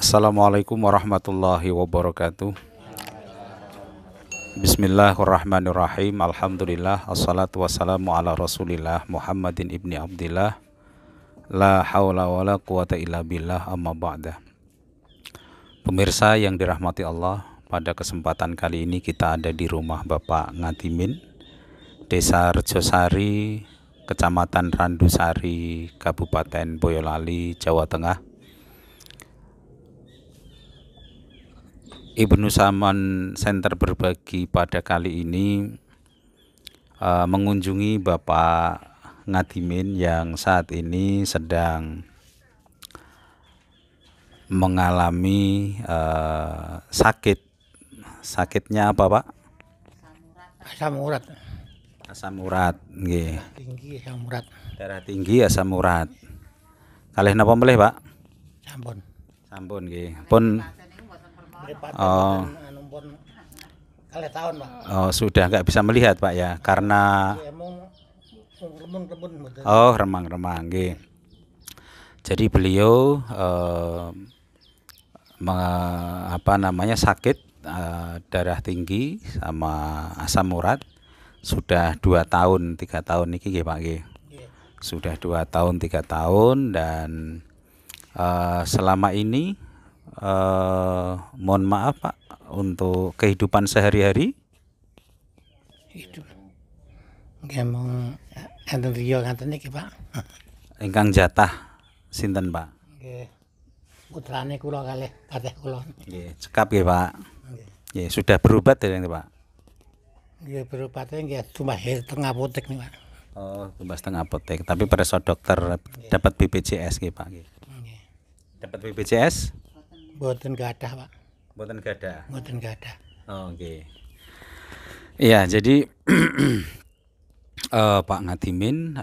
Assalamualaikum warahmatullahi wabarakatuh. Bismillahirrahmanirrahim. Alhamdulillah. Assalatu wassalamu ala rasulillah Muhammadin ibni Abdillah. La hawla wa la quwata illa billah, amma ba'da. Pemirsa yang dirahmati Allah, pada kesempatan kali ini kita ada di rumah Bapak Ngatimin, Desa Rejosari, Kecamatan Randusari, Kabupaten Boyolali, Jawa Tengah. Ibnu Saman Center Berbagi pada kali ini mengunjungi Bapak Ngatimin yang saat ini sedang mengalami sakit. Sakitnya apa, Pak? Asam urat. Asam urat, nggih. Tinggi asam urat. Darah tinggi, asam urat. Kalih napa melih, Pak? Sampun. Sampun nggih. Pun Kalih tahun, Pak. Oh, sudah nggak bisa melihat, Pak ya, karena remang-remang nggih. Jadi beliau sakit darah tinggi sama asam urat sudah 2 tahun 3 tahun niki nggih, Pak nggih. Sudah 2 tahun 3 tahun dan selama ini mohon maaf Pak, untuk kehidupan sehari-hari Itu. Nggih mong enten riyo ngaten niki, Pak. ingkang jatah sinten, Pak? Nggih. Putrane kula kalih patih kula. Nggih, cekap nggih, Pak. Nggih. Nggih, sudah berobat ya, Pak? Nggih berobatnya nggih tumbas tengah apotek nih, Pak. Oh, tumbas teng apotek, tapi perso dokter dapat BPJS nggih, Pak nggih. Nggih. Dapat BPJS? Mboten gadah, Pak. Mboten gadah. Mboten gadah. Oh, nggih. Iya, jadi Pak Ngatimin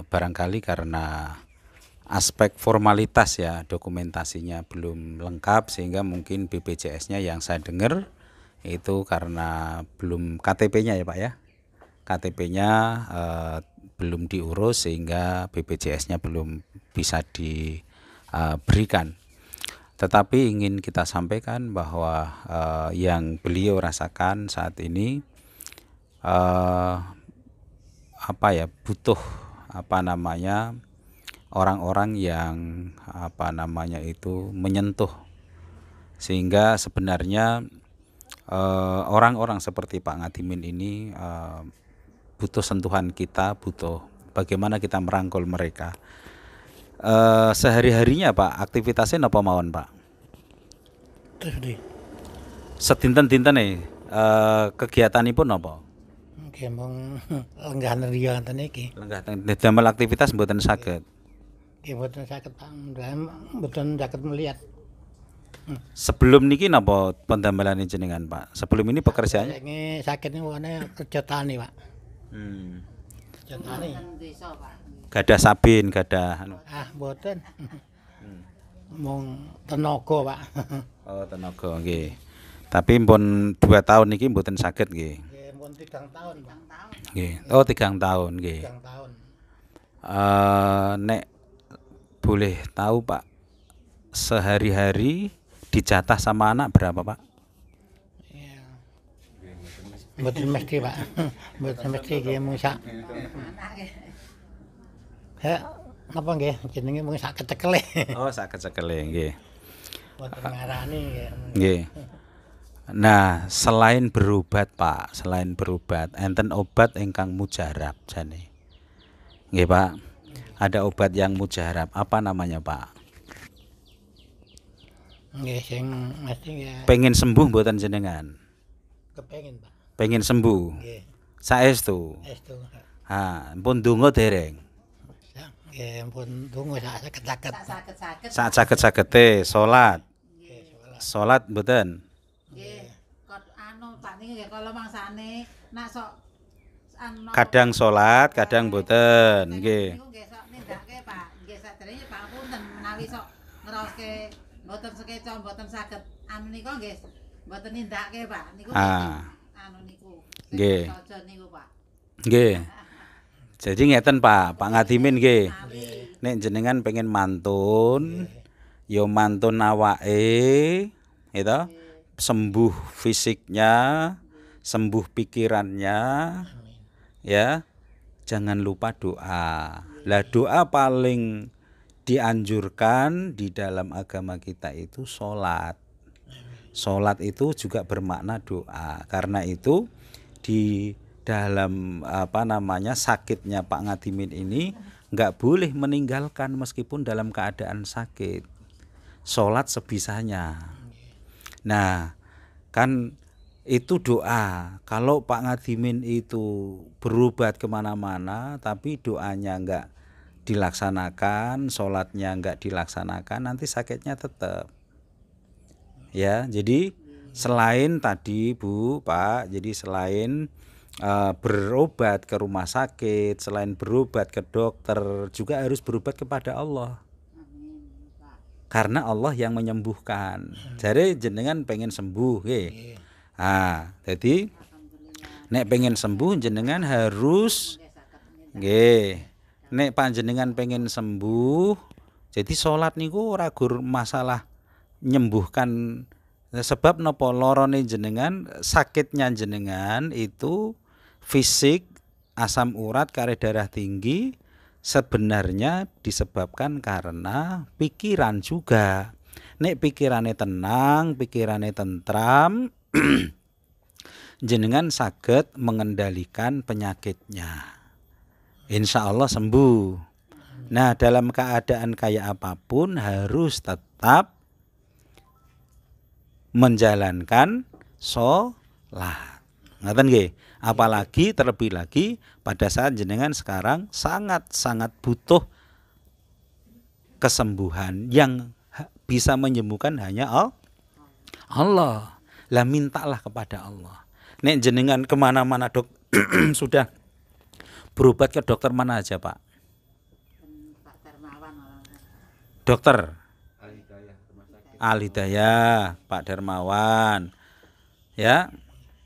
barangkali karena aspek formalitas ya, dokumentasinya belum lengkap sehingga mungkin BPJS-nya yang saya dengar itu karena belum KTP-nya ya, Pak ya. KTP-nya belum diurus sehingga BPJS-nya belum bisa diberikan. Tetapi ingin kita sampaikan bahwa yang beliau rasakan saat ini butuh orang-orang yang menyentuh, sehingga sebenarnya orang-orang seperti Pak Ngatimin ini butuh sentuhan kita, butuh bagaimana kita merangkul mereka. Sehari-harinya Pak, aktivitasnya napa mawon, Pak? Terus di Sedinten-dinten kegiatanipun napa? nggih mong lenggah riyo ngaten niki. Lenggah damel aktivitas mboten saged. Nggih mboten saged, Pak. Mboten saged melihat. Sebelum niki napa pendamelan jenengan, Pak? Sebelum ini pekerjaannya? Ini sakit ini wane kerja tani, Pak. Kerja tani. Gadah sabin, gadah Mboten. Mong tenaga, Pak. Oh, tenaga nggih. Tapi pun 2 tahun niki mboten saged nggih. Nggih, pun 3 tahun, Pak. Nggih. Oh, 3 tahun nggih. 3 tahun. Nek boleh tahu, Pak, sehari-hari dijatah sama anak berapa, Pak? Iya. Mboten mesti, Pak. Mboten mesti nggih mung sak. Napa nggih jenenge mung sak kecekele. Oh, sak kecekele nggih. Mboten ngarani nggih. Nggih. Nah, selain berobat, Pak, enten obat ingkang mujarab jane. Nggih, Pak. Ada obat yang mujarab. Apa namanya, Pak? Nggih sing mesti nggih Pengen sembuh mboten jenengan? kepengin, Pak. Pengen sembuh. Nggih. Saestu. Estu. Pun donga dereng. Nggih pun tunggu sak saged-saged. Sak saged-sagete salat. Salat mboten? Nggih, kok Pak niki nggih kala mangsane nak sok Kadang salat, kadang mboten, nggih. Niku nggih sok nindakake, Pak. Nggih sadèrèngipun pangapunten menawi sok ngraoske mboten sekeca mboten saged nika nggih mboten nindakake, Pak. Niku niku. Nggih. Aja niku, Pak. Nggih. Jadi ngeten Pak Ngatimin nggih. Nek jenengan pengen mantun ya mantun awake, itu sembuh fisiknya, sembuh pikirannya, ya. Jangan lupa doa. Lah doa paling dianjurkan di dalam agama kita itu sholat. Sholat itu juga bermakna doa. Karena itu di dalam sakitnya Pak Ngadimin ini nggak boleh meninggalkan meskipun dalam keadaan sakit. Sholat sebisanya. Nah, kan itu doa. Kalau Pak Ngadimin itu berobat kemana-mana tapi doanya nggak dilaksanakan, sholatnya nggak dilaksanakan, nanti sakitnya tetap. Ya, jadi selain tadi Bu, Pak, jadi selain berobat ke rumah sakit, selain berobat ke dokter, juga harus berobat kepada Allah. Karena Allah yang menyembuhkan. Jadi jenengan pengen sembuh, nggih. Jadi nek pengen sembuh jenengan harus nggih. Nek panjenengan pengen sembuh, jadi sholat niku ora gur masalah nyembuhkan, sebab napa lorone jenengan, sakitnya jenengan itu fisik, asam urat kare darah tinggi sebenarnya disebabkan karena pikiran juga. Nek pikirane tenang, pikirane tentram, jenengan saged mengendalikan penyakitnya. Insya Allah sembuh. Nah, dalam keadaan kayak apapun harus tetap menjalankan sholat. Ngaten nggih? Apalagi terlebih lagi pada saat jenengan sekarang sangat-sangat butuh kesembuhan, yang bisa menyembuhkan hanya Allah. Lah mintalah kepada Allah. Nek jenengan kemana-mana dok sudah berobat ke dokter mana aja Pak? Pak Darmawan. Dokter Al-Hidayah, Pak Darmawan. Ya,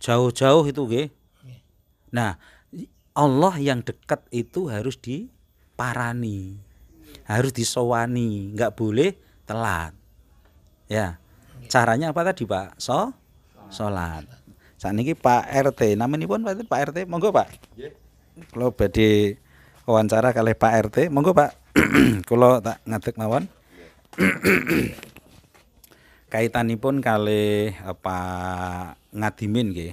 jauh-jauh itu nggih. Nah, Allah yang dekat itu harus diparani, harus disowani, nggak boleh telat. Ya, caranya apa tadi Pak? Sholat. Saat ini Pak RT, namanya pun Pak RT, monggo Pak. Kalau badhe wawancara kalih Pak RT, monggo Pak. Kalau tak ngadeg mawon. Kaitanipun kalih Pak Ngadimin nggih.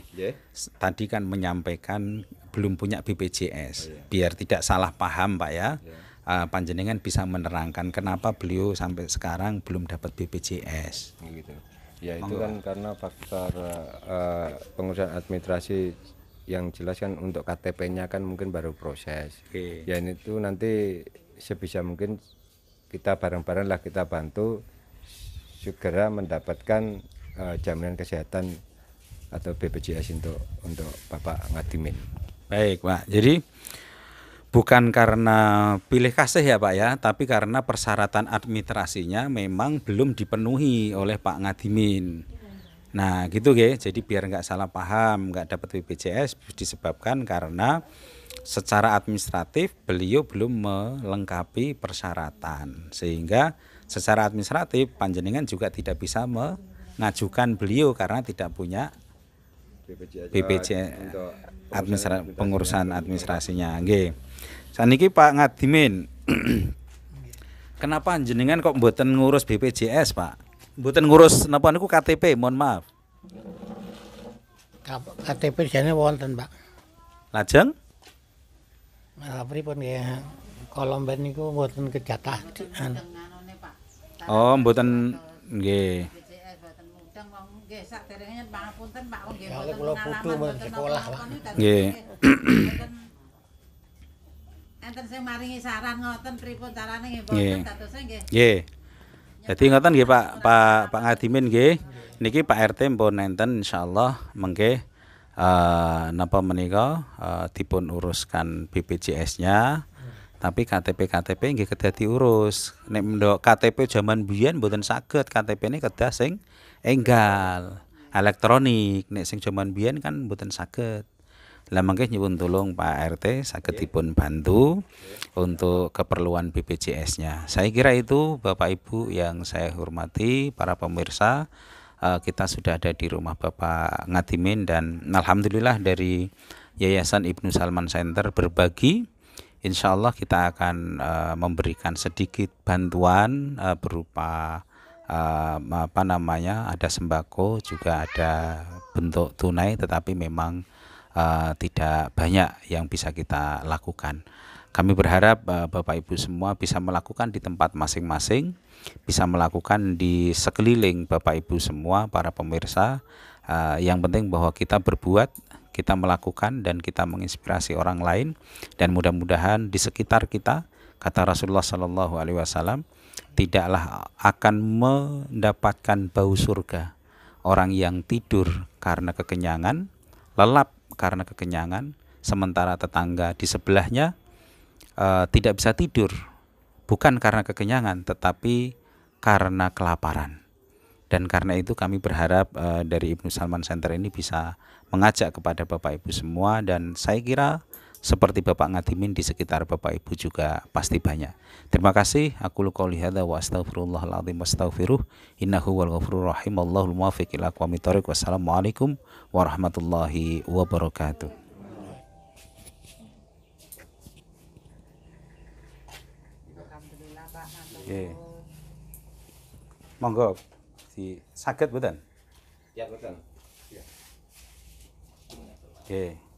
Tadi kan menyampaikan belum punya BPJS. Biar tidak salah paham Pak ya. Panjenengan bisa menerangkan kenapa beliau sampai sekarang belum dapat BPJS. Gitu. Ya itu kan karena faktor pengurusan administrasi yang jelas kan, untuk KTP-nya kan mungkin baru proses. Ya itu nanti sebisa mungkin kita bareng-bareng lah kita bantu segera mendapatkan jaminan kesehatan atau BPJS untuk Bapak Ngadimin. Baik Pak, jadi bukan karena pilih kasih ya Pak ya, tapi karena persyaratan administrasinya memang belum dipenuhi oleh Pak Ngadimin. Nah gitu ya, jadi biar nggak salah paham, nggak dapat BPJS disebabkan karena secara administratif beliau belum melengkapi persyaratan, sehingga secara administratif panjenengan juga tidak bisa mengajukan beliau karena tidak punya BPJS pengurusan administrasinya. Nggih. Saniki Pak Ngadimin. Kenapa jenengan kok mboten ngurus BPJS, Pak? Mboten ngurus napa niku KTP, mohon maaf. KTP jane wonten, Pak. Lajeng? Pripun nggih? Kolomben niku mboten kejatah. Oh, mboten nggih. BPJS mboten mudeng wong nggih saderenge pangapunten Pak wong nggih Ya, mboten kula putu mboten sekolah, Pak. Nggih. Enten sing maringi saran ngoten pripun carane nggih Nggih. mboten dados nggih. Nggih. Jadi ngoten nggih Pak Ngadimin nggih. Niki Pak RT mpun nenten insyaallah mengke napa menika dipun uruskan BPJS-nya. Tapi KTP nggih kedah diurus. Nek mendok KTP jaman biyen mboten saged, KTP-ne kedah sing enggal, elektronik. Nek sing jaman biyen kan mboten saged. Lah mangke nyuwun tulung Pak RT saged dipun bantu untuk keperluan BPJS-nya. Saya kira itu Bapak Ibu yang saya hormati, para pemirsa. Kita sudah ada di rumah Bapak Ngadimin dan alhamdulillah dari Yayasan Ibnu Salman Center berbagi. Insya Allah kita akan memberikan sedikit bantuan berupa ada sembako, juga ada bentuk tunai, tetapi memang tidak banyak yang bisa kita lakukan. Kami berharap Bapak Ibu semua bisa melakukan di tempat masing-masing, bisa melakukan di sekeliling Bapak Ibu semua, para pemirsa. Yang penting bahwa kita berbuat, kita melakukan, dan kita menginspirasi orang lain, dan mudah-mudahan di sekitar kita, kata Rasulullah SAW, tidaklah akan mendapatkan bau surga orang yang tidur karena kekenyangan, lelap karena kekenyangan, sementara tetangga di sebelahnya tidak bisa tidur, bukan karena kekenyangan tetapi karena kelaparan. Dan karena itu kami berharap dari Ibnu Salman Center ini bisa mengajak kepada Bapak Ibu semua, dan saya kira seperti Bapak Ngadimin di sekitar Bapak Ibu juga pasti banyak. Terima kasih. Aku qouli hadza wa astaghfirullahal azim wastaghfiruh innahu wal ghafurur rahim. Wallahul muwaffiq ila aqwamit thoriq. Wassalamualaikum warahmatullahi wabarakatuh. Alhamdulillah Pak, Nggih. Monggo si saged mboten? Ya betul. Nggih.